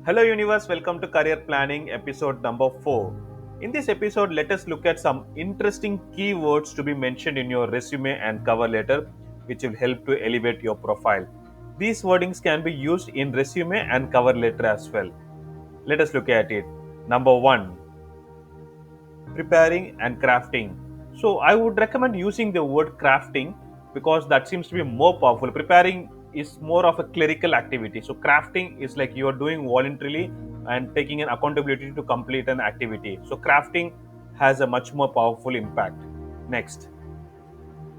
Hello, universe. Welcome to Career Planning episode number 4. In this episode, let us look at some interesting keywords to be mentioned in your resume and cover letter, which will help to elevate your profile. These wordings can be used in resume and cover letter as well. Let us look at it. Number 1, preparing and crafting. So I would recommend using the word crafting because that seems to be more powerful. Preparing is more of a clerical activity. So crafting is like you are doing voluntarily and taking an accountability to complete an activity. So crafting has a much more powerful impact. Next,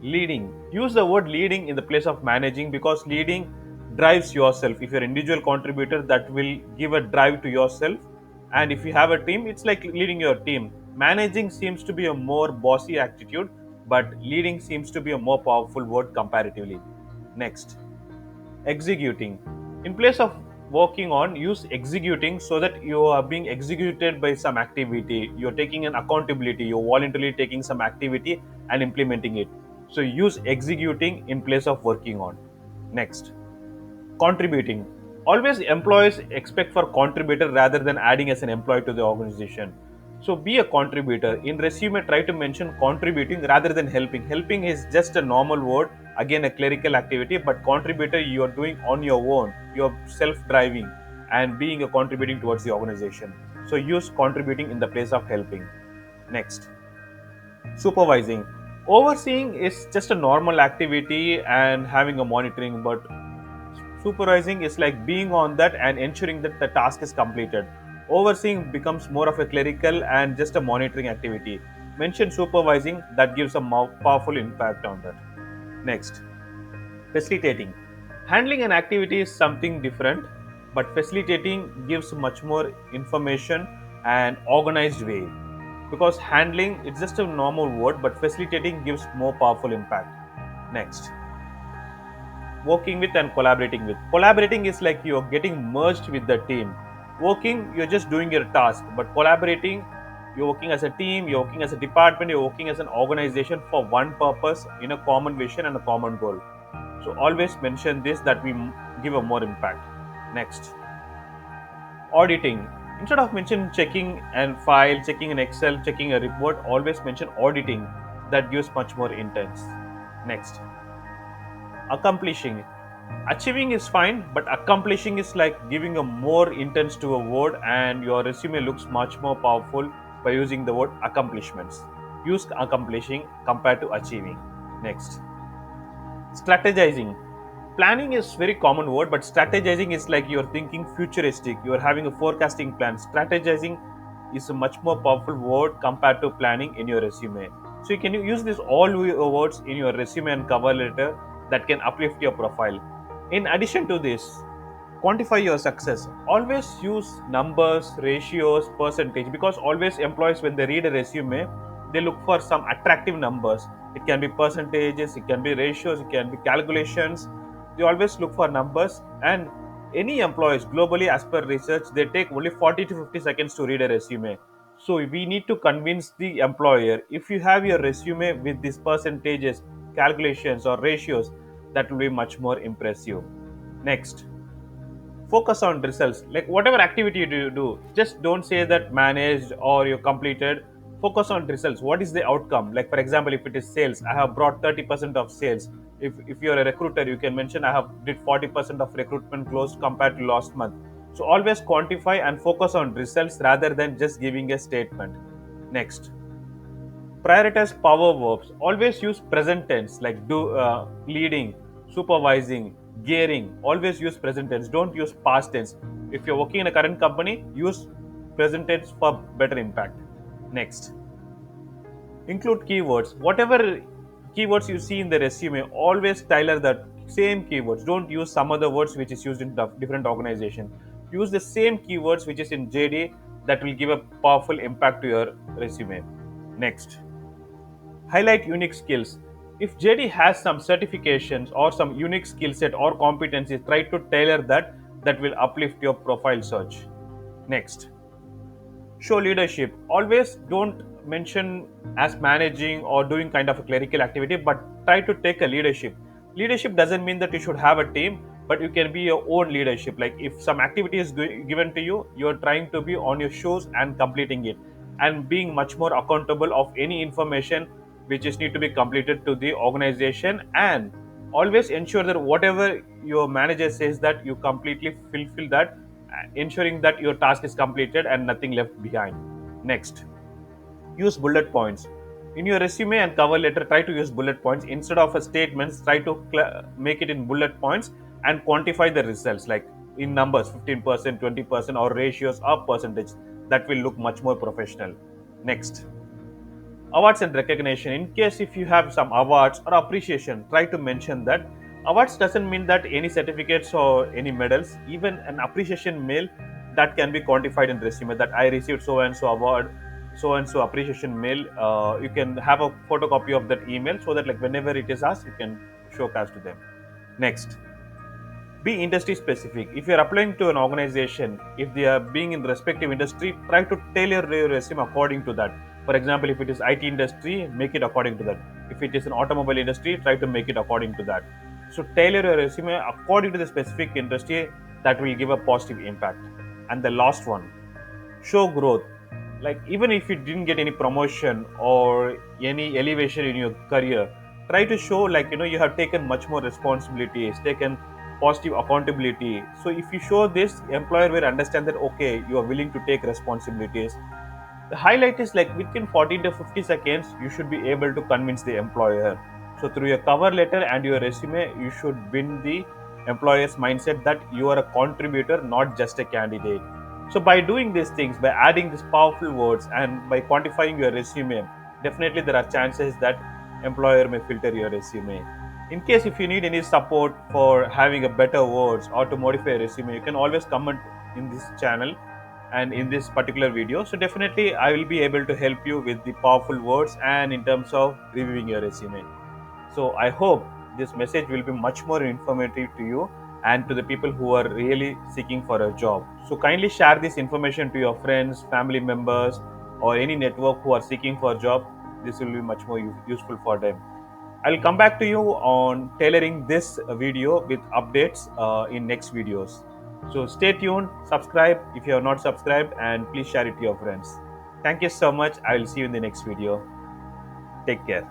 leading. Use the word leading in the place of managing because leading drives yourself. If you're an individual contributor, that will give a drive to yourself. And if you have a team, it's like leading your team. Managing seems to be a more bossy attitude, but leading seems to be a more powerful word comparatively. Next, executing. In place of working on, use executing so that you are being executed by some activity. You're taking an accountability, you're voluntarily taking some activity and implementing it. So use executing in place of working on. Next, contributing. Always employees expect for contributor rather than adding as an employee to the organization. So be a contributor. In resume, try to mention contributing rather than helping. Helping is just a normal word, again a clerical activity, but contributor you are doing on your own. You're self-driving and being a contributing towards the organization. So use contributing in the place of helping. Next, supervising. Overseeing is just a normal activity and having a monitoring, but supervising is like being on that and ensuring that the task is completed. Overseeing becomes more of a clerical and just a monitoring activity. Mention supervising, that gives a more powerful impact on that. Next, facilitating. Handling an activity is something different, but facilitating gives much more information and organized way. Because handling it's just a normal word, but facilitating gives more powerful impact. Next, working with and collaborating with. Collaborating is like you're getting merged with the team. Working, you're just doing your task, but collaborating, you're working as a team, you're working as a department, you're working as an organization for one purpose in a common vision and a common goal. So always mention this that we give a more impact. Next, auditing. Instead of mention checking and file, checking an Excel, checking a report, always mention auditing. That gives much more intense. Next, accomplishing. Achieving is fine, but accomplishing is like giving a more intense to a word, and your resume looks much more powerful by using the word accomplishments. Use accomplishing compared to achieving. Next, strategizing. Planning is very common word, but strategizing is like you're thinking futuristic, you're having a forecasting plan. Strategizing is a much more powerful word compared to planning in your resume. So you can use these all words in your resume and cover letter that can uplift your profile. In addition to this, quantify your success. Always use numbers, ratios, percentage, because always employees when they read a resume, they look for some attractive numbers. It can be percentages, it can be ratios, it can be calculations. They always look for numbers, and any employees globally, as per research, they take only 40 to 50 seconds to read a resume. So we need to convince the employer, if you have your resume with these percentages, calculations or ratios, that will be much more impressive. Next, focus on results. Like whatever activity you do, just don't say that managed or you completed. Focus on results. What is the outcome? Like for example, if it is sales, I have brought 30% of sales. If you're a recruiter, you can mention I have did 40% of recruitment closed compared to last month. So always quantify and focus on results rather than just giving a statement. Next, prioritize power verbs. Always use present tense like leading, supervising, gearing. Always use present tense. Don't use past tense. If you're working in a current company, use present tense for better impact. Next, include keywords. Whatever keywords you see in the resume, always tailor the same keywords. Don't use some other words which is used in different organization. Use the same keywords which is in JD, that will give a powerful impact to your resume. Next, highlight unique skills. If JD has some certifications or some unique skill set or competencies, try to tailor that. That will uplift your profile search. Next, show leadership. Always don't mention as managing or doing kind of a clerical activity, but try to take a leadership. Leadership doesn't mean that you should have a team, but you can be your own leadership. Like if some activity is given to you, you're trying to be on your shoes and completing it, and being much more accountable of any information which is need to be completed to the organization, and always ensure that whatever your manager says that you completely fulfill that, ensuring that your task is completed and nothing left behind. Next, use bullet points in your resume and cover letter. Try to use bullet points instead of a statements. Try to make it in bullet points and quantify the results, like in numbers, 15%, 20%, or ratios or percentage. That will look much more professional. Next, awards and recognition. In case if you have some awards or appreciation, try to mention that. Awards doesn't mean that any certificates or any medals. Even an appreciation mail, that can be quantified in resume, that I received so and so award, so and so appreciation mail. You can have a photocopy of that email, so that like whenever it is asked, you can showcase to them. Next, be industry specific. If you're applying to an organization, if they are being in the respective industry, try to tailor your resume according to that. For example, if it is IT industry, make it according to that. If it is an automobile industry, try to make it according to that. So tailor your resume according to the specific industry. That will give a positive impact. And the last one, show growth. Like even if you didn't get any promotion or any elevation in your career, try to show, like you have taken much more responsibilities, taken positive accountability. So if you show this, employer will understand that okay, you are willing to take responsibilities. The highlight is like within 40 to 50 seconds, you should be able to convince the employer. So through your cover letter and your resume, you should win the employer's mindset that you are a contributor, not just a candidate. So by doing these things, by adding these powerful words and by quantifying your resume, definitely there are chances that employer may filter your resume. In case if you need any support for having a better words or to modify a resume, you can always comment in this channel and in this particular video. So definitely I will be able to help you with the powerful words and in terms of reviewing your resume. So I hope this message will be much more informative to you and to the people who are really seeking for a job. So kindly share this information to your friends, family members, or any network who are seeking for a job. This will be much more useful for them. I'll come back to you on tailoring this video with updates in next videos. So stay tuned, subscribe if you have not subscribed, and please share it to your friends. Thank you so much. I will see you in the next video. Take care.